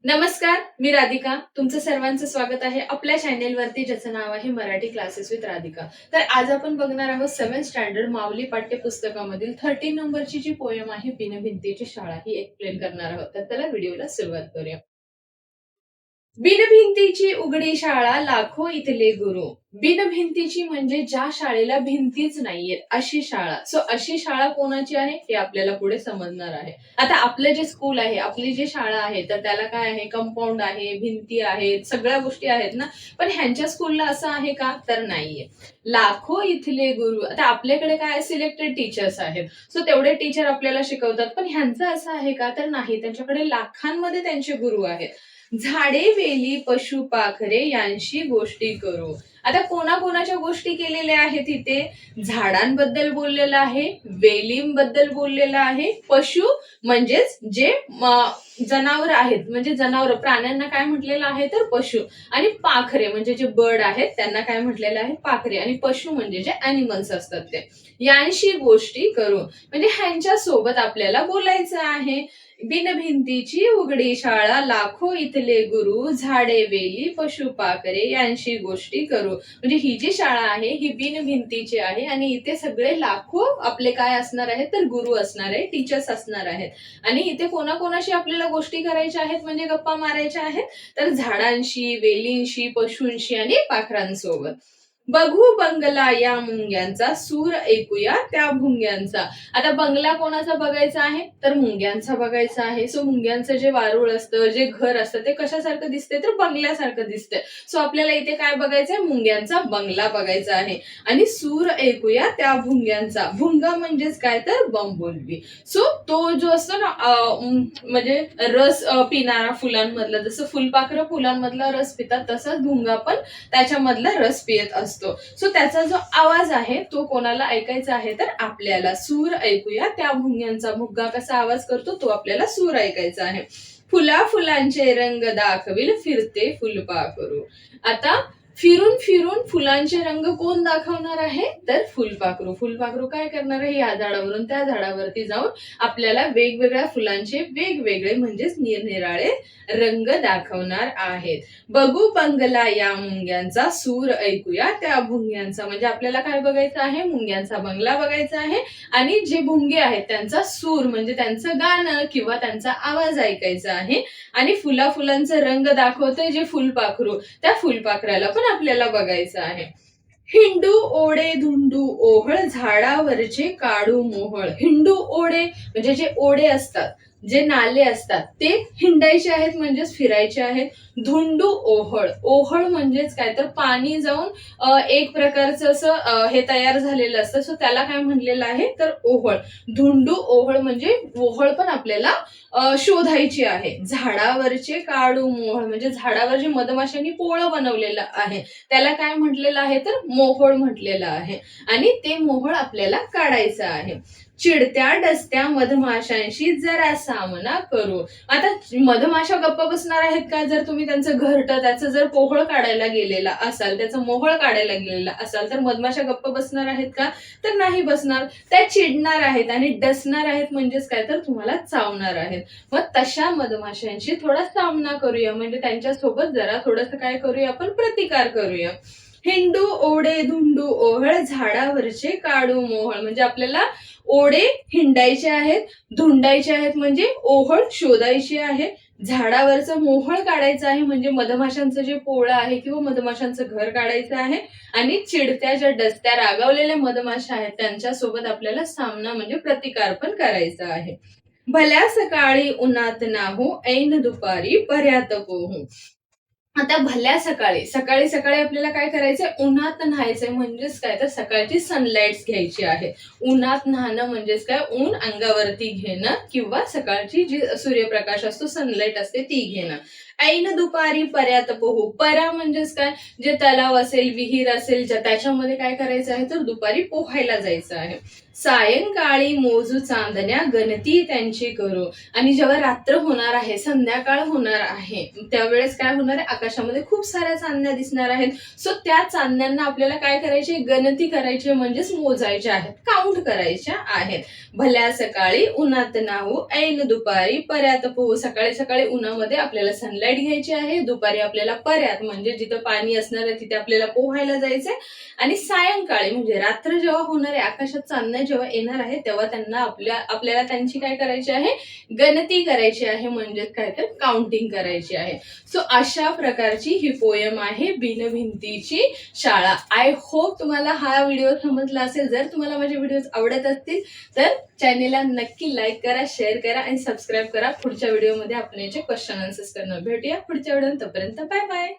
नमस्कार, मी राधिका. तुमचं सर्वांचं स्वागत आहे आपल्या चॅनेलवरती, ज्याचं नाव आहे मराठी क्लासेस विथ राधिका. तर आज आपण बघणार आहोत 7th स्टँडर्ड माऊली पाठ्यपुस्तकामधील 13 नंबरची जी पोयम आहे, बिनभिंतीची शाळा, ही एक्सप्लेन करणार आहोत. तर चला व्हिडिओला सुरुवात करूया. बिनभिंतीची उघडी शाळा, लाखो इथले गुरु. बिनभिंतीची म्हणजे ज्या शाळेला भिंतीच नाहीये अशी शाळा. सो अशी शाळा कोणाची आहे हे आपल्याला पुढे समजणार आहे. आता आपलं जे स्कूल आहे, आपली जी शाळा आहे, तर त्याला काय आहे, कंपाऊंड आहे, भिंती आहेत, सगळ्या गोष्टी आहेत ना. पण ह्यांच्या स्कूलला असं आहे का, तर नाहीये. लाखो इथले गुरु. आता आपल्याकडे काय, सिलेक्टेड टीचर्स आहेत, सो तेवढे टीचर आपल्याला शिकवतात. पण ह्यांचं असं आहे का, तर नाही. त्यांच्याकडे लाखांमध्ये त्यांचे गुरु आहेत. झाडे वेली पशु पाखरे यांशी गोष्टी करू. आता कोणाकोणाच्या गोष्टी केलेल्या आहेत इथे? झाडांबद्दल बोललेलं आहे, वेलींबद्दल बोललेलं आहे, पशु म्हणजेच जे जनावर आहेत, म्हणजे जनावर प्राण्यांना काय म्हटलेलं आहे, तर पशु. आणि पाखरे म्हणजे जे बर्ड आहेत त्यांना काय म्हटलेलं आहे, पाखरे. आणि पशु म्हणजे जे अॅनिमल्स असतात ते. यांशी गोष्टी करू म्हणजे ह्यांच्या सोबत आपल्याला बोलायचं आहे. बिनभिंतीची उघडी शाळा, लाखो इथले गुरु, झाडे वेली पशु पाखरे यांशी गोष्टी करू. म्हणजे ही जी शाळा आहे ही बिनभिंतीची आहे आणि इथे सगळे लाखो आपले काय असणार आहेत, तर गुरु असणार आहे, टीचर्स असणार आहेत. आणि इथे कोणाकोणाशी आपल्याला गोष्टी करायच्या आहेत, म्हणजे गप्पा मारायच्या आहेत, तर झाडांशी, वेलींशी, पशूंशी आणि पाखरांसोबत. बघू बंगला या मुंग्यांचा, सूर ऐकूया त्या भुंग्यांचा. आता बंगला कोणाचा बघायचा आहे, तर मुंग्यांचा बघायचा आहे. सो मुंग्यांचं जे वारूळ असतं, जे घर असतं, ते कशासारखं दिसते, तर बंगल्यासारखं दिसतंय. सो आपल्याला इथे काय बघायचंय, मुंग्यांचा बंगला बघायचा आहे. आणि सूर ऐकूया त्या भुंग्यांचा. भुंगा म्हणजेच काय, तर बंबुलबी. सो तो जो असतो ना, म्हणजे रस पिणारा फुलांमधला, जसं फुलपाखरं फुलांमधला रस पितात, तसंच भुंगा पण त्याच्यामधला रस पियत असतो. सो त्याचा जो आवाज आहे तो कोणाला ऐकायचा आहे, तर आपल्याला. सूर ऐकूया त्या भुंग्यांचा. भुंगा कसा आवाज करतो तो आपल्याला सूर ऐकायचा आहे. फुला फुलांचे रंग दाखविल फिरते फुलपाखरू. आता फिरून फिरून फुलांचे रंग कोण दाखवणार आहे, तर फुलपाखरू. फुलपाखरू काय करणार आहे, या झाडावरून त्या झाडावरती जाऊन आपल्याला वेगवेगळ्या फुलांचे वेगवेगळे म्हणजेच निरनिराळे रंग दाखवणार आहेत. बघू बंगला या मुंग्यांचा, सूर ऐकूया त्या भुंग्यांचा. म्हणजे आपल्याला काय बघायचं आहे, मुंग्यांचा बंगला बघायचा आहे. आणि जे भुंगे आहेत त्यांचा सूर म्हणजे त्यांचं गाणं किंवा त्यांचा आवाज ऐकायचा आहे. आणि फुला फुलांचा रंग दाखवतंय जे फुलपाखरू, त्या फुलपाखराला पण आपल्याला बघायचं आहे. हिंडू ओढे धुंडू ओहळ, झाडावरचे काढू मोहळ. हिंडू ओढे म्हणजे जे ओढे असतात, जे नाले असतात, ते हिंडायचे आहेत म्हणजेच फिरायचे आहेत. धुंडू ओहळ. ओहळ म्हणजेच काय, तर पाणी जाऊन एक प्रकारचं असं हे तयार झालेलं असतं. सो त्याला काय म्हणलेलं आहे, तर ओहळ. धुंडू ओहळ म्हणजे ओहळ पण आपल्याला शोधायची आहे. झाडावरचे काढू मोहळ म्हणजे झाडावर जे मधमाशांनी पोळं बनवलेलं आहे त्याला काय म्हटलेलं आहे, तर मोहोळ म्हटलेलं आहे. आणि ते मोहोळ आपल्याला काढायचं आहे. चिडत्या डसत्या मधमाशांशी जरा सामना करू. आता मधमाशा गप्प बसणार आहेत का, जर तुम्ही त्यांचं घरटं, त्याचं जर पोहळ काढायला गेलेला असाल, त्याचं मोहोळ काढायला गेलेला असाल, तर मधमाशा गप्प बसणार आहेत का, तर नाही बसणार. त्या चिडणार आहेत आणि डसणार आहेत म्हणजेच काय, तर तुम्हाला चावणार आहेत. मग तशा मधमाशांशी थोडा सामना करूया, म्हणजे त्यांच्यासोबत जरा थोडंसं काय करूया, आपण प्रतिकार करूया. हिंडू ओढे धुंडू ओहळ, झाडावरचे काढू मोहळ. म्हणजे आपल्याला ओढे हिंडायचे आहेत, धुंडायचे आहेत म्हणजे ओहळ शोधायची आहे. झाडावरचं मोहळ काढायचं आहे म्हणजे मधमाशांचं जे पोळं आहे किंवा मधमाशांचं घर काढायचं आहे. आणि चिडत्या ज्या डसत्या रागावलेल्या मधमाशा आहेत त्यांच्यासोबत आपल्याला सामना म्हणजे प्रतिकार पण करायचा आहे. भल्या सकाळी उन्हात नाहू, ऐन दुपारी पर्यात पोहू. आता भल्या सकाळी सकाळी सकाळी आपल्याला काय करायचंय, उन्हात न्हायचंय. म्हणजेच काय, तर सकाळची सनलाइट घ्यायची आहे. उन्हात न्हाणं म्हणजेच काय, ऊन अंगावरती घेणं किंवा सकाळची जी सूर्यप्रकाश असतो, सनलाइट असते, ती घेणं. ऐन दुपारी पर्यात पोहू. परा म्हणजेच काय, जे तलाव असेल, विहीर असेल, त्याच्यामध्ये काय करायचं आहे, तर दुपारी पोहायला जायचं आहे. सायंकाळी मोजू चांदण्या गणती त्यांची करू. आणि जेव्हा रात्र होणार आहे, संध्याकाळ होणार आहे, त्यावेळेस काय होणार आहे, आकाशामध्ये खूप साऱ्या चांदण्या दिसणार आहेत. सो त्या चांदण्यांना आपल्याला काय करायचे, गणती करायची, म्हणजेच मोजायच्या आहेत, काउंट करायच्या आहेत. भल्या सकाळी उन्हात नाहू, ऐन दुपारी पर्यात पोहू. सकाळी सकाळी उन्हामध्ये आपल्याला सनलाईट घ्यायची आहे, दुपारी आपल्याला पर्यात म्हणजे जिथं पाणी असणार आहे तिथे आपल्याला पोहायला जायचंय, आणि सायंकाळी म्हणजे रात्र जेव्हा होणार आहे, आकाशात चांदण्या जेव्हा येणार आहे, तेव्हा त्यांना आपल्याला त्यांची काय करायची आहे, गणती करायची आहे, म्हणजे काय तर काउंटिंग करायची आहे. सो अशा प्रकारची ही पोयम आहे बिनभिंतीची शाळा. आय होप तुम्हाला हा व्हिडिओ समजला असेल. जर तुम्हाला माझे व्हिडिओ आवडत असतील तर चॅनेलला नक्की लाईक करा, शेअर करा आणि सबस्क्राईब करा. पुढच्या व्हिडिओमध्ये आपण याचे क्वेश्चन आन्सर्स करणार. भेटूया पुढच्या व्हिडिओ. तोपर्यंत बाय बाय.